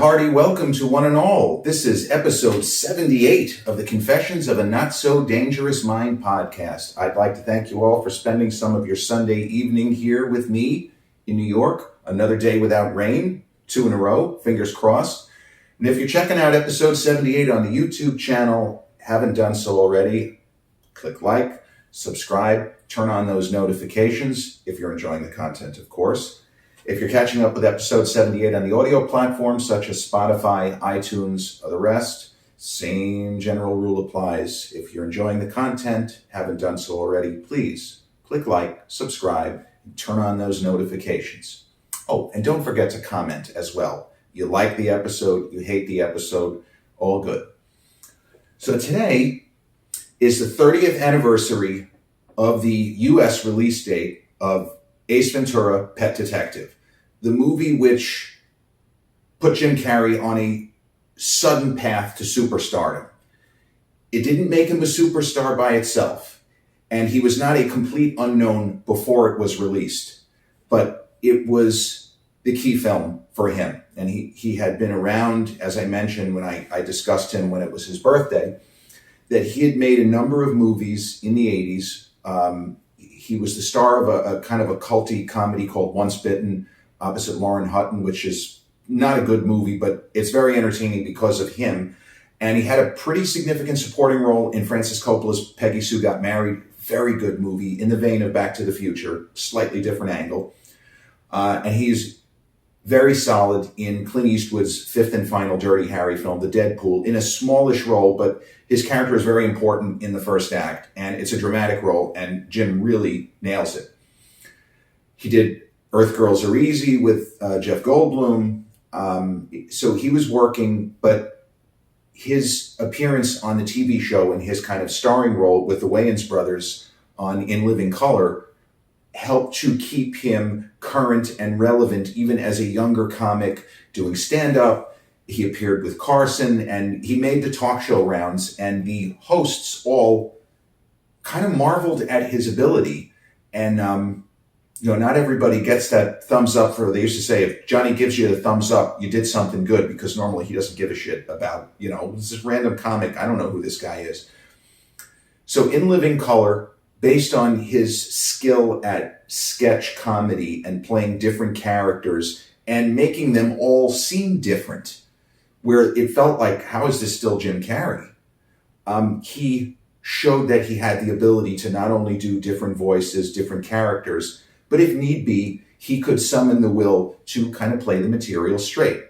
hearty welcome to one and all. This is episode 78 of the Confessions of a Not So Dangerous Mind podcast. I'd like to thank you all for spending some of your Sunday evening here with me in New York. Another day without rain, 2 in a row, fingers crossed. And if you're checking out episode 78 on the YouTube channel, haven't done so already, click like, subscribe, turn on those notifications if you're enjoying the content, of course. If you're catching up with episode 78 on the audio platforms such as Spotify, iTunes, or the rest, same general rule applies. If you're enjoying the content, haven't done so already, please click like, subscribe, and turn on those notifications. Oh, and don't forget to comment as well. You like the episode, you hate the episode, all good. So today is the 30th anniversary of the U.S. release date of Ace Ventura, Pet Detective, the movie which put Jim Carrey on a sudden path to superstardom. It didn't make him a superstar by itself, and he was not a complete unknown before it was released, but it was the key film for him. And he had been around, as I mentioned when I discussed him when it was his birthday, that he had made a number of movies in the 80s. He was the star of a kind of a culty comedy called Once Bitten opposite Lauren Hutton, which is not a good movie, but it's very entertaining because of him. And he had a pretty significant supporting role in Francis Coppola's Peggy Sue Got Married. Very good movie in the vein of Back to the Future, slightly different angle. And he's very solid in Clint Eastwood's fifth and final Dirty Harry film, The Deadpool, in a smallish role, but his character is very important in the first act, and it's a dramatic role, and Jim really nails it. He did Earth Girls Are Easy with Jeff Goldblum, so he was working, but his appearance on the TV show and his kind of starring role with the Wayans brothers on In Living Color helped to keep him current and relevant even as a younger comic doing stand-up. He appeared with Carson, and he made the talk show rounds, and the hosts all kind of marveled at his ability. And, not everybody gets that thumbs up they used to say, if Johnny gives you the thumbs up, you did something good, because normally he doesn't give a shit about, this random comic. I don't know who this guy is. So In Living Color, based on his skill at sketch comedy and playing different characters and making them all seem different, where it felt like, how is this still Jim Carrey? He showed that he had the ability to not only do different voices, different characters, but if need be, he could summon the will to kind of play the material straight.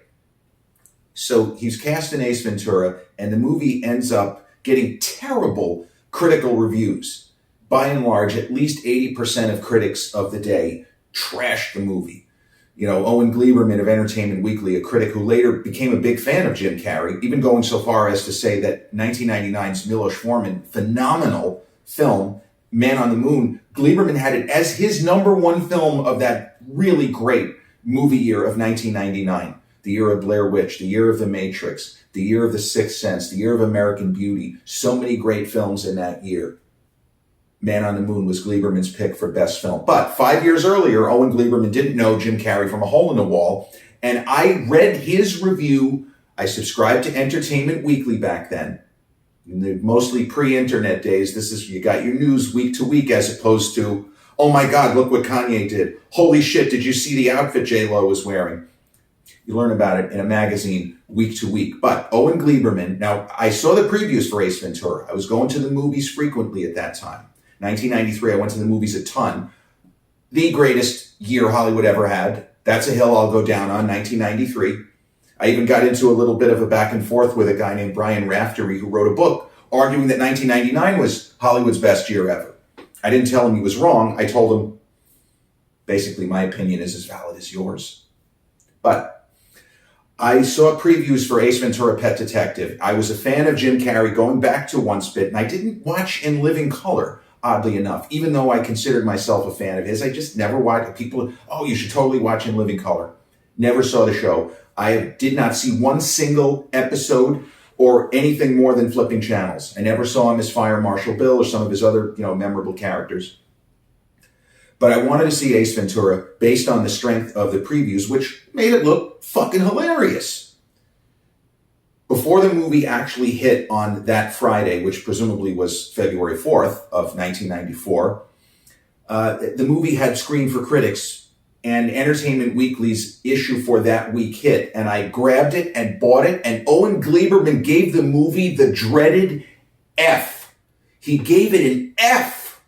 So he's cast in Ace Ventura, and the movie ends up getting terrible critical reviews. By and large, at least 80% of critics of the day trashed the movie. Owen Gleiberman of Entertainment Weekly, a critic who later became a big fan of Jim Carrey, even going so far as to say that 1999's Milos Forman phenomenal film, Man on the Moon, Gleiberman had it as his number one film of that really great movie year of 1999. The year of Blair Witch, the year of The Matrix, the year of The Sixth Sense, the year of American Beauty. So many great films in that year. Man on the Moon was Gleiberman's pick for best film. But 5 years earlier, Owen Gleiberman didn't know Jim Carrey from a hole in the wall. And I read his review. I subscribed to Entertainment Weekly back then. In the mostly pre-internet days, you got your news week to week as opposed to, oh my God, look what Kanye did. Holy shit, did you see the outfit J-Lo was wearing? You learn about it in a magazine week to week. But Owen Gleiberman, now I saw the previews for Ace Ventura. I was going to the movies frequently at that time. 1993, I went to the movies a ton. The greatest year Hollywood ever had. That's a hill I'll go down on, 1993. I even got into a little bit of a back and forth with a guy named Brian Raftery who wrote a book arguing that 1999 was Hollywood's best year ever. I didn't tell him he was wrong. I told him, basically, my opinion is as valid as yours. But I saw previews for Ace Ventura, Pet Detective. I was a fan of Jim Carrey going back to Once Bitten. I didn't watch In Living Color, oddly enough. Even though I considered myself a fan of his, I just never watched. People, you should totally watch In Living Color. Never saw the show. I did not see one single episode or anything more than flipping channels. I never saw him as Fire Marshal Bill or some of his other, memorable characters. But I wanted to see Ace Ventura based on the strength of the previews, which made it look fucking hilarious. Before the movie actually hit on that Friday, which presumably was February 4th of 1994, the movie had screened for critics, and Entertainment Weekly's issue for that week hit, and I grabbed it and bought it, and Owen Gleiberman gave the movie the dreaded F. He gave it an F.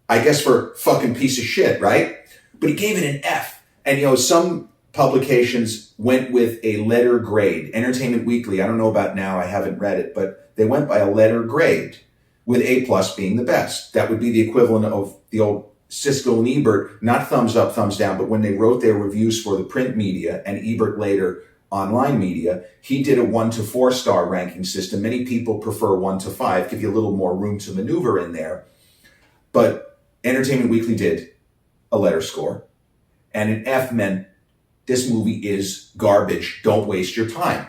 I guess for fucking piece of shit, right? But he gave it an F. And, some publications went with a letter grade. Entertainment Weekly, I don't know about now, I haven't read it, but they went by a letter grade, with A+ being the best. That would be the equivalent of the old Siskel and Ebert, not thumbs up, thumbs down, but when they wrote their reviews for the print media and Ebert later online media, he did a 1 to 4 star ranking system. Many people prefer 1 to 5, give you a little more room to maneuver in there. But Entertainment Weekly did a letter score, and an F meant this movie is garbage. Don't waste your time.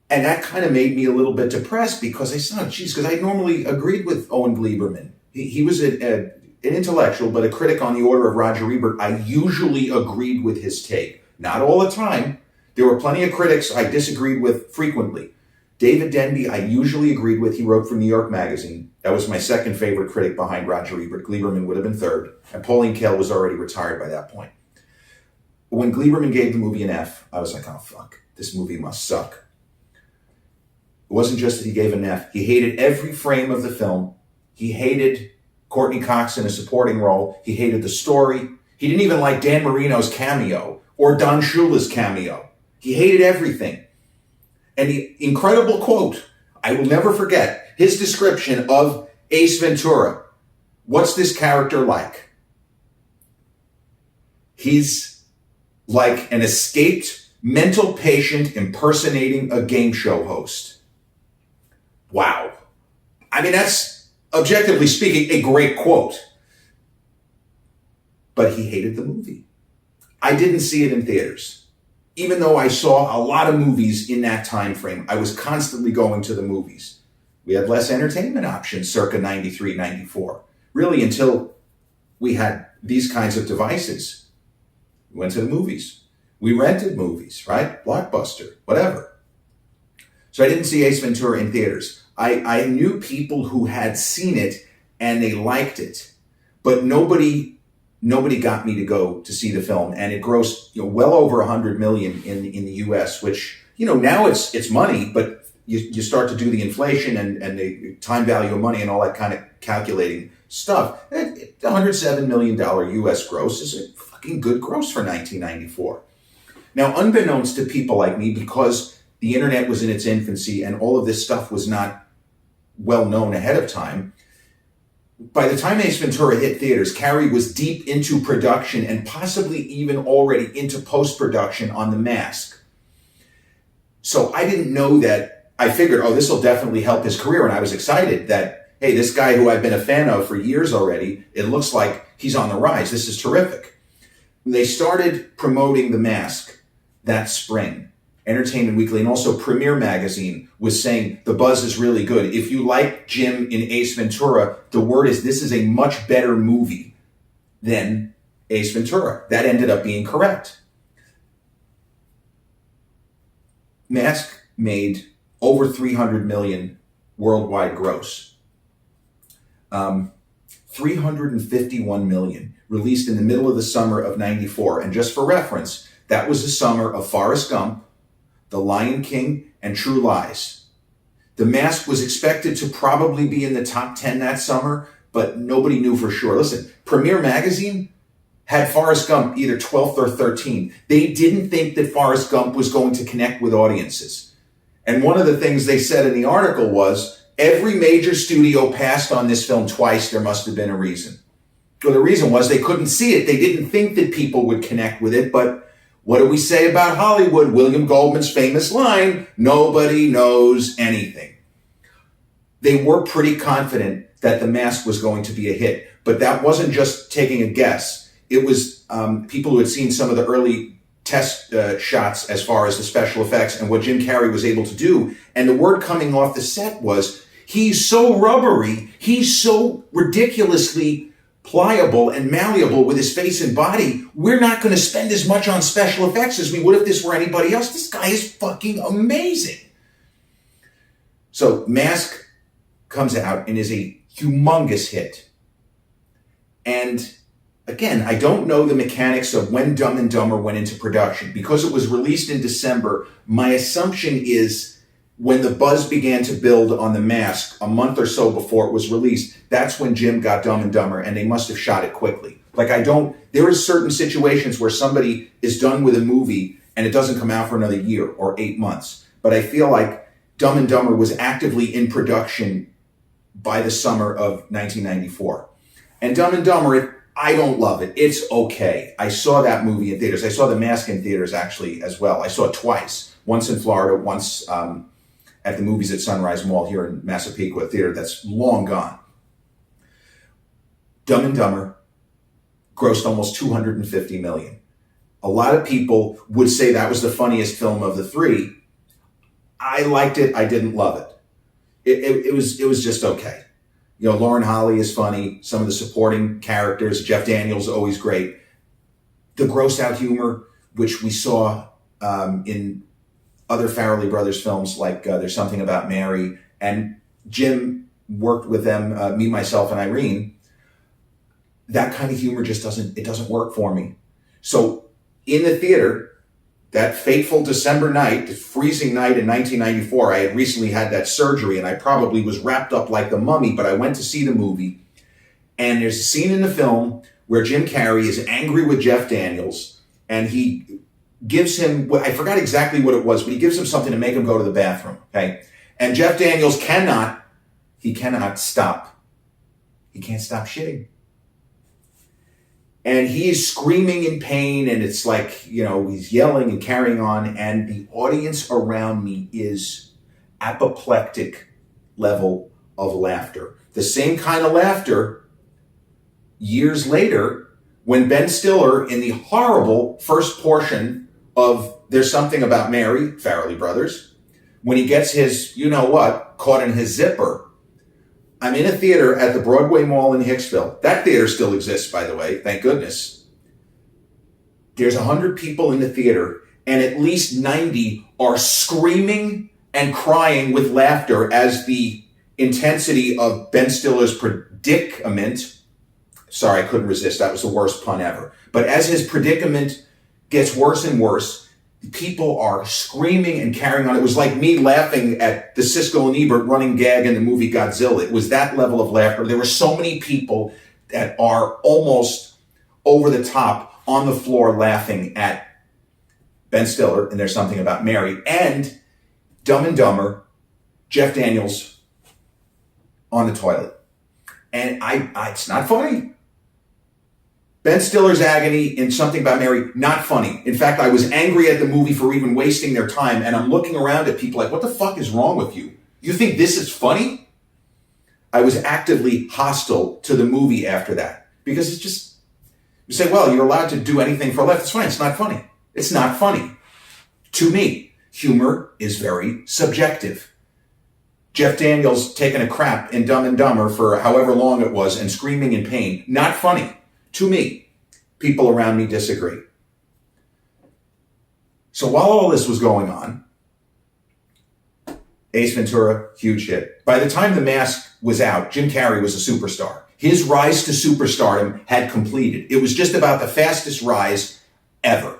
And that kind of made me a little bit depressed because I said, because I normally agreed with Owen Gleiberman. He was an intellectual, but a critic on the order of Roger Ebert. I usually agreed with his take. Not all the time. There were plenty of critics I disagreed with frequently. David Denby, I usually agreed with. He wrote for New York Magazine. That was my second favorite critic behind Roger Ebert. Gleiberman would have been third. And Pauline Kael was already retired by that point. When Gleiberman gave the movie an F, I was like, oh, fuck. This movie must suck. It wasn't just that he gave an F. He hated every frame of the film. He hated Courtney Cox in a supporting role. He hated the story. He didn't even like Dan Marino's cameo or Don Shula's cameo. He hated everything. And the incredible quote, I will never forget, his description of Ace Ventura. What's this character like? He's like an escaped mental patient impersonating a game show host. Wow. I mean, that's, objectively speaking, a great quote. But he hated the movie. I didn't see it in theaters. Even though I saw a lot of movies in that time frame, I was constantly going to the movies. We had less entertainment options circa 93, 94. Really until we had these kinds of devices. We went to the movies. We rented movies, right? Blockbuster, whatever. So I didn't see Ace Ventura in theaters. I knew people who had seen it and they liked it, but nobody got me to go to see the film, and it grossed well over 100 million in the U.S., which now it's money, but you start to do the inflation and the time value of money and all that kind of calculating stuff. $107 million U.S. gross is a fucking good gross for 1994. Now, unbeknownst to people like me, because the internet was in its infancy and all of this stuff was not well known ahead of time, by the time Ace Ventura hit theaters, Carrey was deep into production and possibly even already into post-production on The Mask. So I didn't know that. I figured, this will definitely help his career. And I was excited that, hey, this guy who I've been a fan of for years already, it looks like he's on the rise. This is terrific. They started promoting The Mask that spring. Entertainment Weekly and also Premiere Magazine was saying the buzz is really good. If you like Jim in Ace Ventura, the word is this is a much better movie than Ace Ventura. That ended up being correct. Mask made over 300 million worldwide gross. 351 million released in the middle of the summer of 94. And just for reference, that was the summer of Forrest Gump, The Lion King, and True Lies. The Mask was expected to probably be in the top 10 that summer, but nobody knew for sure. Listen, Premiere Magazine had Forrest Gump either 12th or 13th. They didn't think that Forrest Gump was going to connect with audiences. And one of the things they said in the article was, every major studio passed on this film twice. There must have been a reason. Well, the reason was they couldn't see it. They didn't think that people would connect with it, but what do we say about Hollywood? William Goldman's famous line, nobody knows anything. They were pretty confident that The Mask was going to be a hit, but that wasn't just taking a guess. It was people who had seen some of the early test shots as far as the special effects and what Jim Carrey was able to do. And the word coming off the set was, he's so rubbery, he's so ridiculously pliable and malleable with his face and body, we're not going to spend as much on special effects as we would if this were anybody else. This guy is fucking amazing. So Mask comes out and is a humongous hit. And again, I don't know the mechanics of when Dumb and Dumber went into production. Because it was released in December, my assumption is when the buzz began to build on The Mask a month or so before it was released, that's when Jim got Dumb and Dumber, and they must have shot it quickly. There are certain situations where somebody is done with a movie and it doesn't come out for another year or 8 months. But I feel like Dumb and Dumber was actively in production by the summer of 1994. And Dumb and Dumber, I don't love it. It's okay. I saw that movie in theaters. I saw The Mask in theaters actually as well. I saw it twice. Once in Florida, once at the Movies at Sunrise Mall here in Massapequa, a theater that's long gone. Dumb and Dumber grossed almost $250 million. A lot of people would say that was the funniest film of the three. I liked it. I didn't love it. It was just okay. You know, Lauren Holly is funny. Some of the supporting characters, Jeff Daniels, always great. The gross out humor, which we saw in other Farrelly Brothers films, like There's Something About Mary, and Jim worked with them, Me, Myself, and Irene. That kind of humor just doesn't work for me. So in the theater, that fateful December night, the freezing night in 1994, I had recently had that surgery and I probably was wrapped up like the mummy, but I went to see the movie. And there's a scene in the film where Jim Carrey is angry with Jeff Daniels and he gives him, I forgot exactly what it was, but he gives him something to make him go to the bathroom, okay? And Jeff Daniels cannot stop. He can't stop shitting. And he's screaming in pain, and it's like, you know, he's yelling and carrying on, and the audience around me is apoplectic level of laughter. The same kind of laughter years later when Ben Stiller, in the horrible first portion of There's Something About Mary, Farrelly Brothers, when he gets his, you know what, caught in his zipper. I'm in a theater at the Broadway Mall in Hicksville. That theater still exists, by the way, thank goodness. There's 100 people in the theater, and at least 90 are screaming and crying with laughter as the intensity of Ben Stiller's predicament, sorry, I couldn't resist, that was the worst pun ever, but as his predicament gets worse and worse, people are screaming and carrying on. It was like me laughing at the Siskel and Ebert running gag in the movie Godzilla. It was that level of laughter. There were so many people that are almost over the top on the floor laughing at Ben Stiller, and There's Something About Mary, and Dumb and Dumber, Jeff Daniels on the toilet. And it's not funny. Ben Stiller's agony in Something About Mary, not funny. In fact, I was angry at the movie for even wasting their time, and I'm looking around at people like, what the fuck is wrong with you? You think this is funny? I was actively hostile to the movie after that, because it's just, you say, well, you're allowed to do anything for a laugh. It's fine. It's not funny. It's not funny. To me, humor is very subjective. Jeff Daniels taking a crap in Dumb and Dumber for however long it was and screaming in pain, not funny. To me, people around me disagree. So while all this was going on, Ace Ventura, huge hit. By the time The Mask was out, Jim Carrey was a superstar. His rise to superstardom had completed. It was just about the fastest rise ever.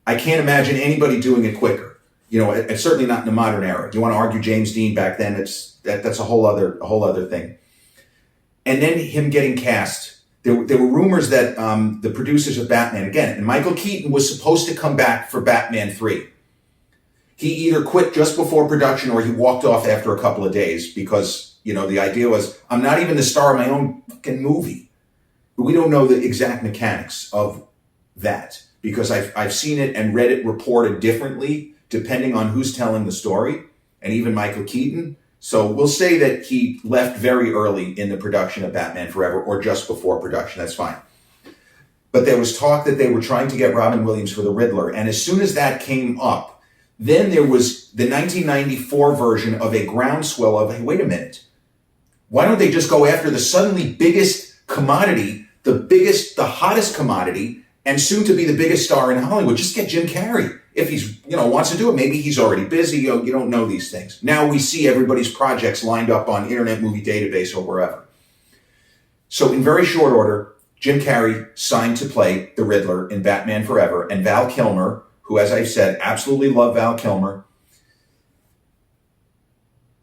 I can't imagine anybody doing it quicker. You know, it's certainly not in the modern era. You want to argue James Dean back then? That's a whole other thing. And then him getting cast. There were rumors that the producers of Batman, again, and Michael Keaton was supposed to come back for Batman 3. He either quit just before production or he walked off after a couple of days because, you know, the idea was, I'm not even the star of my own fucking movie. But we don't know the exact mechanics of that because I've seen it and read it reported differently depending on who's telling the story, and even Michael Keaton. So we'll say that he left very early in the production of Batman Forever or just before production. That's fine. But there was talk that they were trying to get Robin Williams for the Riddler. And as soon as that came up, then there was the 1994 version of a groundswell of, hey, wait a minute. Why don't they just go after the suddenly biggest commodity the hottest commodity, and soon to be the biggest star in Hollywood. Just get Jim Carrey. If he's, wants to do it, maybe he's already busy. You don't know these things. Now we see everybody's projects lined up on Internet Movie Database or wherever. So in very short order, Jim Carrey signed to play the Riddler in Batman Forever, and Val Kilmer, who, as I've said, absolutely love Val Kilmer,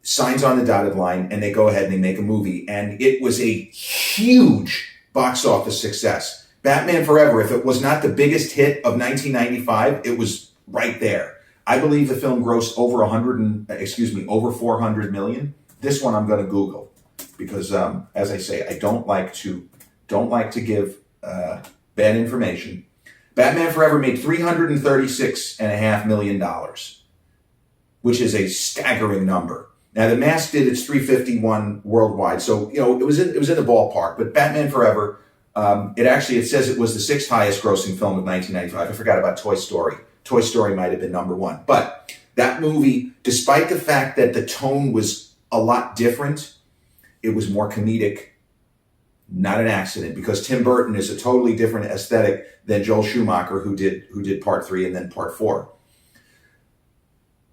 signs on the dotted line, and they go ahead and they make a movie. And it was a huge box office success. Batman Forever, if it was not the biggest hit of 1995, it was right there. I believe the film grossed over over 400 million. This one I'm going to Google because, as I say, I don't like to give bad information. Batman Forever made $336.5 million, which is a staggering number. Now, The Mask did its 351 worldwide, so it was in the ballpark. But Batman Forever, it says it was the sixth highest grossing film of 1995. I forgot about Toy Story. Toy Story might have been number one. But that movie, despite the fact that the tone was a lot different, it was more comedic. Not an accident, because Tim Burton is a totally different aesthetic than Joel Schumacher, who did part 3 and then part 4.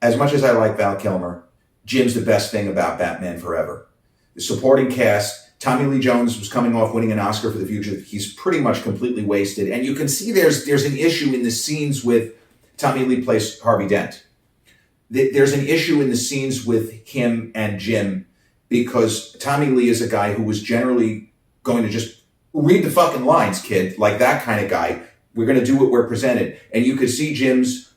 As much as I like Val Kilmer, Jim's the best thing about Batman Forever. The supporting cast, Tommy Lee Jones was coming off winning an Oscar for The Fugitive. He's pretty much completely wasted. And you can see there's an issue in the scenes with Tommy Lee plays Harvey Dent. There's an issue in the scenes with him and Jim because Tommy Lee is a guy who was generally going to just read the fucking lines, kid, like that kind of guy. We're going to do what we're presented. And you could see Jim's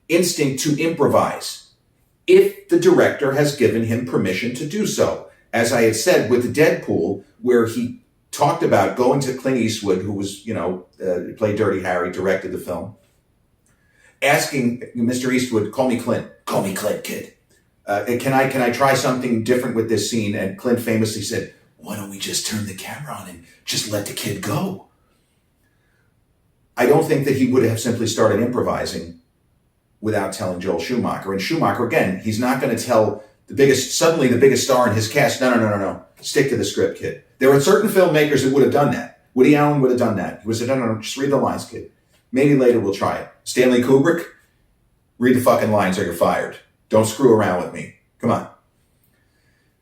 instinct to improvise if the director has given him permission to do so. As I had said with the Deadpool, where he talked about going to Clint Eastwood, who was, played Dirty Harry, directed the film, asking Mr. Eastwood, call me Clint, kid. Can I try something different with this scene? And Clint famously said, why don't we just turn the camera on and just let the kid go? I don't think that he would have simply started improvising without telling Joel Schumacher. And Schumacher, again, he's not going to tell the biggest star in his cast, no. Stick to the script, kid. There are certain filmmakers that would have done that. Woody Allen would have done that. He would have said, no, just read the lines, kid. Maybe later we'll try it. Stanley Kubrick, read the fucking lines or you're fired. Don't screw around with me. Come on.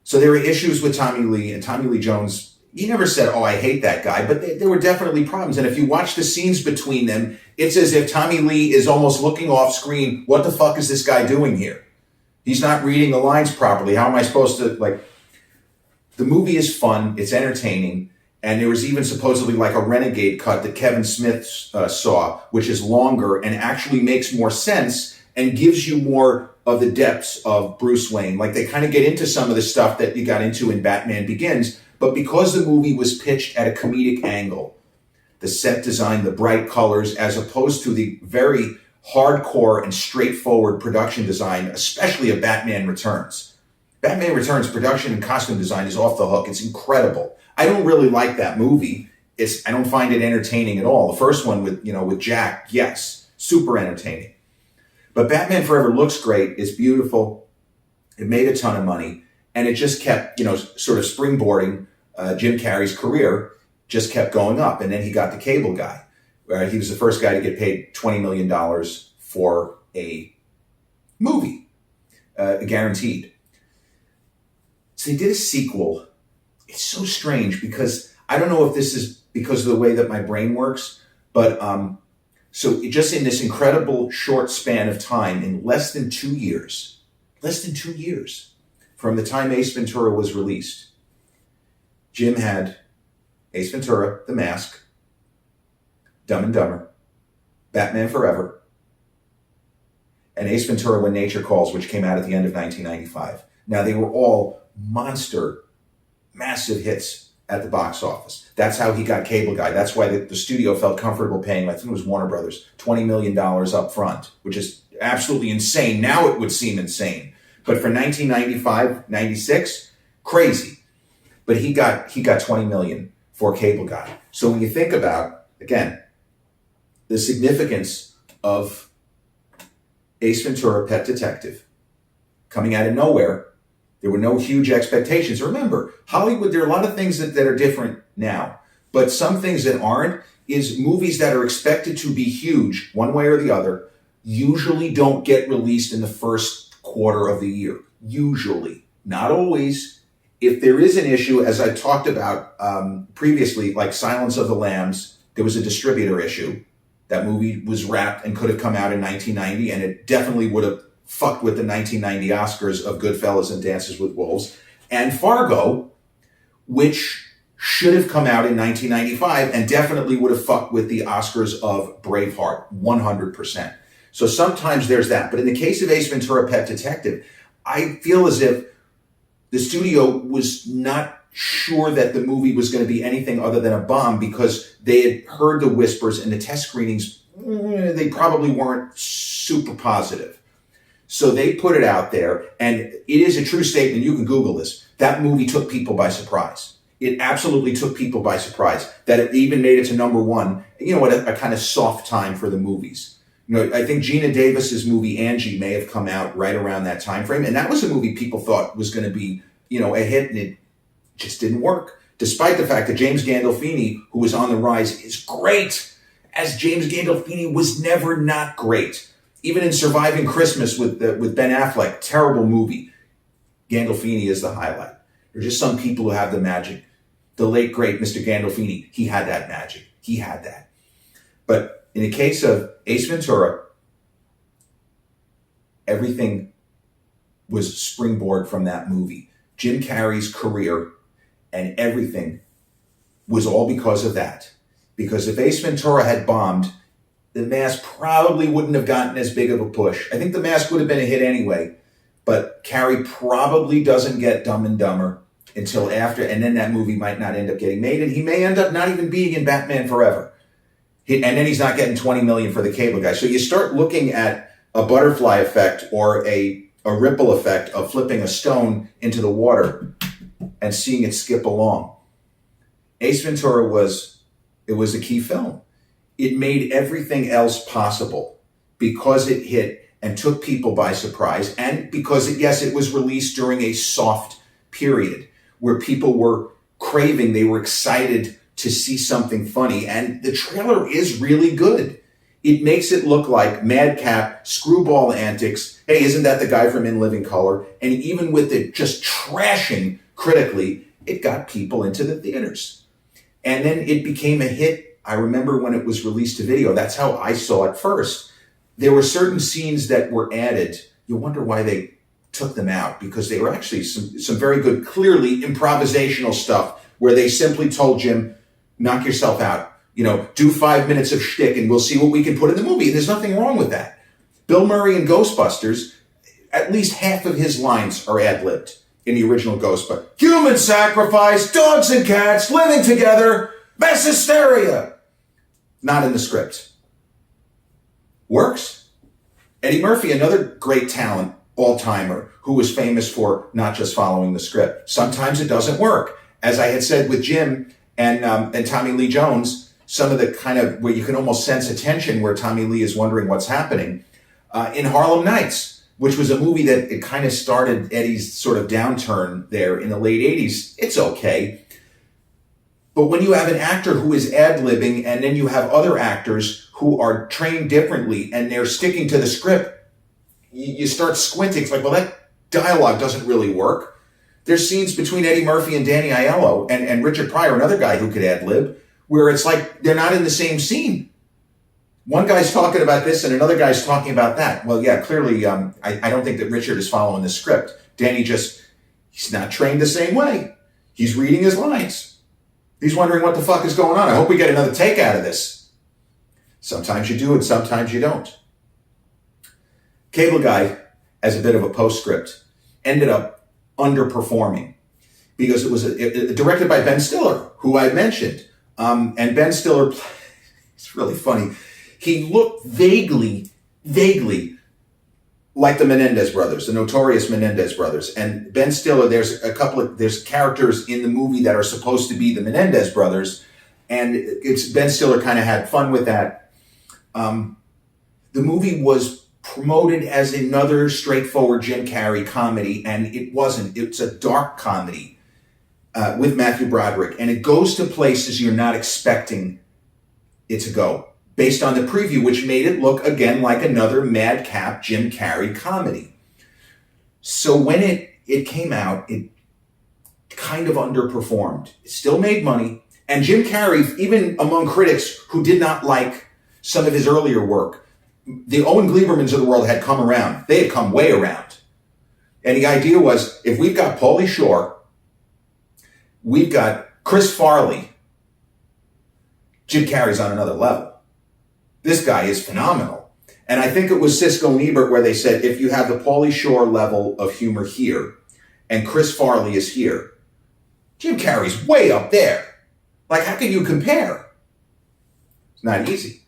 So there were issues with Tommy Lee, and Tommy Lee Jones, he never said, oh, I hate that guy, but there were definitely problems. And if you watch the scenes between them, it's as if Tommy Lee is almost looking off screen. What the fuck is this guy doing here? He's not reading the lines properly. How am I supposed to, the movie is fun, it's entertaining, and there was even supposedly like a renegade cut that Kevin Smith saw, which is longer and actually makes more sense and gives you more of the depths of Bruce Wayne. Like they kind of get into some of the stuff that you got into in Batman Begins, but because the movie was pitched at a comedic angle, the set design, the bright colors, as opposed to the very hardcore and straightforward production design, especially of Batman Returns. Batman Returns production and costume design is off the hook. It's incredible. I don't really like that movie. I don't find it entertaining at all. The first one with Jack, yes, super entertaining. But Batman Forever looks great. It's beautiful. It made a ton of money. And it just kept, sort of springboarding Jim Carrey's career, just kept going up. And then he got the Cable Guy. He was the first guy to get paid $20 million for a movie, guaranteed. So they did a sequel. It's so strange because I don't know if this is because of the way that my brain works, but so just in this incredible short span of time, in less than 2 years, from the time Ace Ventura was released, Jim had Ace Ventura, The Mask, Dumb and Dumber, Batman Forever, and Ace Ventura When Nature Calls, which came out at the end of 1995. Now, they were all massive hits at the box office. That's how he got Cable Guy. That's why the studio felt comfortable paying, I think it was Warner Brothers, $20 million up front, which is absolutely insane. Now it would seem insane. But for 1995, 96, crazy. But he got $20 million for Cable Guy. So when you think about, again, the significance of Ace Ventura, Pet Detective, coming out of nowhere, there were no huge expectations. Remember, Hollywood, there are a lot of things that are different now. But some things that aren't is movies that are expected to be huge, one way or the other, usually don't get released in the first quarter of the year. Usually. Not always. If there is an issue, as I talked about previously, like Silence of the Lambs, there was a distributor issue. That movie was wrapped and could have come out in 1990, and it definitely would have fucked with the 1990 Oscars of Goodfellas and Dances with Wolves. And Fargo, which should have come out in 1995 and definitely would have fucked with the Oscars of Braveheart, 100%. So sometimes there's that. But in the case of Ace Ventura: Pet Detective, I feel as if the studio was not sure that the movie was going to be anything other than a bomb because they had heard the whispers and the test screenings, they probably weren't super positive. So they put it out there, and it is a true statement. You can Google this. That movie took people by surprise. It absolutely took people by surprise that it even made it to number one. You know what? A kind of soft time for the movies. You know, I think Gina Davis's movie Angie may have come out right around that time frame, and that was a movie people thought was going to be, you know, a hit, and it just didn't work. Despite the fact that James Gandolfini, who was on the rise, is great, as James Gandolfini was never not great. Even in Surviving Christmas with Ben Affleck, terrible movie, Gandolfini is the highlight. There are just some people who have the magic. The late, great Mr. Gandolfini, he had that magic. He had that. But in the case of Ace Ventura, everything was springboard from that movie. Jim Carrey's career and everything was all because of that. Because if Ace Ventura had bombed, The Mask probably wouldn't have gotten as big of a push. I think The Mask would have been a hit anyway, but Carrey probably doesn't get Dumb and Dumber until after, and then that movie might not end up getting made, and he may end up not even being in Batman Forever. And then he's not getting $20 million for the cable guy. So you start looking at a butterfly effect or a ripple effect of flipping a stone into the water and seeing it skip along. Ace Ventura was a key film. It made everything else possible because it hit and took people by surprise, and because it was released during a soft period where people were craving, they were excited to see something funny, and the trailer is really good. It makes it look like madcap, screwball antics. Hey, isn't that the guy from In Living Color? And even with it just trashing critically, it got people into the theaters. And then it became a hit. I remember when it was released to video, that's how I saw it first. There were certain scenes that were added. You wonder why they took them out, because they were actually some very good, clearly improvisational stuff where they simply told Jim, knock yourself out. You know, do 5 minutes of shtick and we'll see what we can put in the movie. And there's nothing wrong with that. Bill Murray in Ghostbusters, at least half of his lines are ad-libbed in the original Ghostbusters. Human sacrifice, dogs and cats living together, mass hysteria. Not in the script. Works. Eddie Murphy, another great talent, all-timer, who was famous for not just following the script. Sometimes it doesn't work. As I had said with Jim and Tommy Lee Jones, some of the kind of where you can almost sense a tension where Tommy Lee is wondering what's happening. In Harlem Nights, which was a movie that it kind of started Eddie's sort of downturn there in the late 80s, it's okay. But when you have an actor who is ad-libbing and then you have other actors who are trained differently and they're sticking to the script, you start squinting. It's like, well, that dialogue doesn't really work. There's scenes between Eddie Murphy and Danny Aiello and Richard Pryor, another guy who could ad-lib, where it's like they're not in the same scene. One guy's talking about this and another guy's talking about that. Well, yeah, clearly, I don't think that Richard is following the script. Danny he's not trained the same way. He's reading his lines. He's wondering what the fuck is going on. I hope we get another take out of this. Sometimes you do and sometimes you don't. Cable Guy, as a bit of a postscript, ended up underperforming because it was directed by Ben Stiller, who I mentioned. And Ben Stiller, it's really funny. He looked vaguely like the Menendez brothers, the notorious Menendez brothers. And Ben Stiller, there's characters in the movie that are supposed to be the Menendez brothers. And Ben Stiller kind of had fun with that. The movie was promoted as another straightforward Jim Carrey comedy, and it wasn't. It's a dark comedy. with Matthew Broderick, and it goes to places you're not expecting it to go, based on the preview, which made it look again like another madcap Jim Carrey comedy. So when it came out, it kind of underperformed. It still made money, and Jim Carrey, even among critics who did not like some of his earlier work, the Owen Gleibermans of the world had come around. They had come way around. And the idea was, if we've got Pauly Shore, we've got Chris Farley, Jim Carrey's on another level. This guy is phenomenal. And I think it was Siskel and Ebert where they said, if you have the Pauly Shore level of humor here, and Chris Farley is here, Jim Carrey's way up there. Like, how can you compare? It's not easy.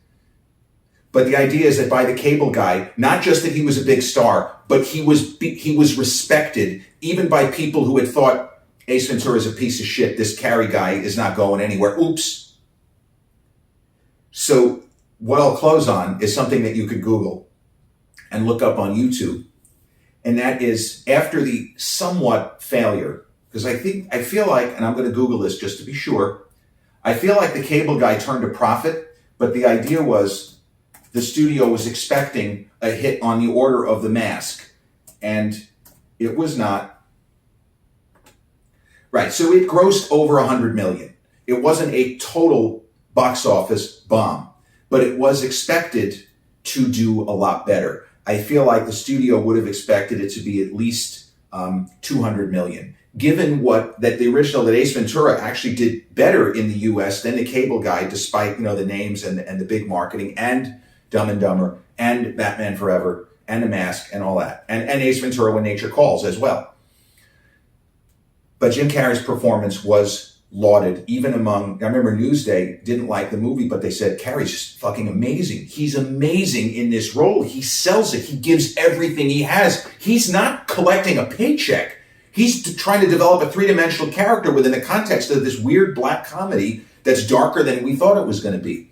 But the idea is that by the cable guy, not just that he was a big star, but he was respected even by people who had thought Ace Ventura is a piece of shit. This Carrey guy is not going anywhere. Oops. So what I'll close on is something that you could Google and look up on YouTube. And that is, after the somewhat failure, because I feel like, and I'm going to Google this just to be sure, I feel like the cable guy turned a profit, but the idea was, the studio was expecting a hit on the order of The Mask, and it was not. Right, so it grossed over $100 million. It wasn't a total box office bomb, but it was expected to do a lot better. I feel like the studio would have expected it to be at least $200 million. Given that the original, that Ace Ventura actually did better in the US than the cable guy, despite, the names and the big marketing, and Dumb and Dumber, and Batman Forever, and The Mask, and all that. And Ace Ventura: When Nature Calls as well. But Jim Carrey's performance was lauded, even among, I remember Newsday didn't like the movie, but they said, Carrey's just fucking amazing. He's amazing in this role. He sells it. He gives everything he has. He's not collecting a paycheck. He's trying to develop a three-dimensional character within the context of this weird black comedy that's darker than we thought it was going to be.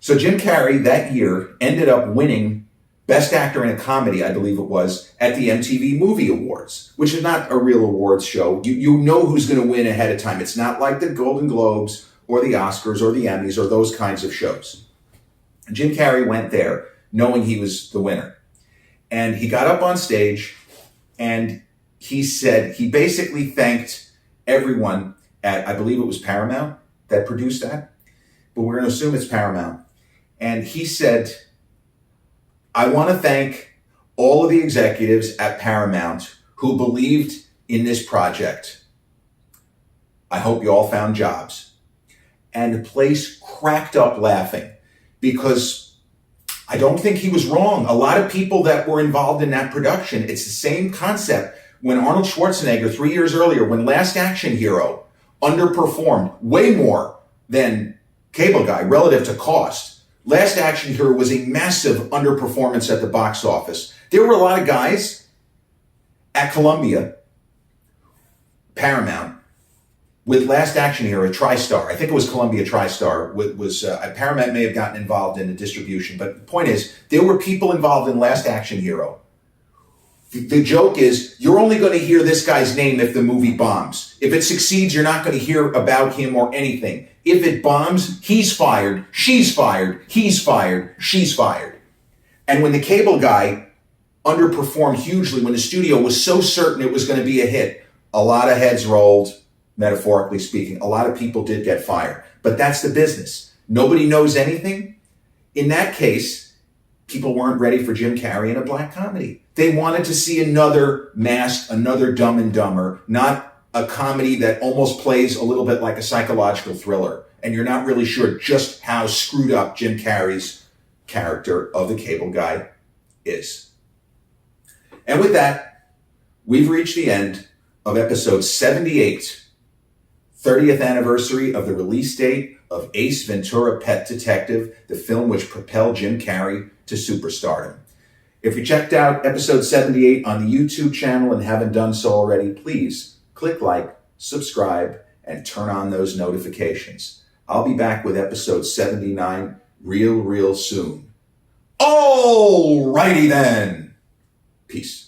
So Jim Carrey that year ended up winning Best Actor in a Comedy, I believe it was, at the MTV Movie Awards, which is not a real awards show. You know who's going to win ahead of time. It's not like the Golden Globes or the Oscars or the Emmys or those kinds of shows. And Jim Carrey went there knowing he was the winner. And he got up on stage and he said, he basically thanked everyone at, I believe it was Paramount that produced that, but we're going to assume it's Paramount. And he said, I want to thank all of the executives at Paramount who believed in this project. I hope you all found jobs. And the place cracked up laughing because I don't think he was wrong. A lot of people that were involved in that production, it's the same concept. When Arnold Schwarzenegger, 3 years earlier, when Last Action Hero underperformed way more than Cable Guy relative to cost, Last Action Hero was a massive underperformance at the box office. There were a lot of guys at Columbia, Paramount, with Last Action Hero, TriStar. I think it was Columbia TriStar. Paramount may have gotten involved in the distribution, but the point is, there were people involved in Last Action Hero. The joke is, you're only going to hear this guy's name if the movie bombs. If it succeeds, you're not going to hear about him or anything. If it bombs, he's fired, she's fired, he's fired, she's fired. And when the Cable Guy underperformed hugely, when the studio was so certain it was going to be a hit, a lot of heads rolled, metaphorically speaking. A lot of people did get fired. But that's the business. Nobody knows anything. In that case, people weren't ready for Jim Carrey in a black comedy. They wanted to see another Masked, another Dumb and Dumber, not a comedy that almost plays a little bit like a psychological thriller. And you're not really sure just how screwed up Jim Carrey's character of the Cable Guy is. And with that, we've reached the end of episode 78, 30th anniversary of the release date of Ace Ventura: Pet Detective, the film which propelled Jim Carrey to superstardom. If you checked out episode 78 on the YouTube channel and haven't done so already, please click like, subscribe, and turn on those notifications. I'll be back with episode 79 real soon. Alrighty then. Peace.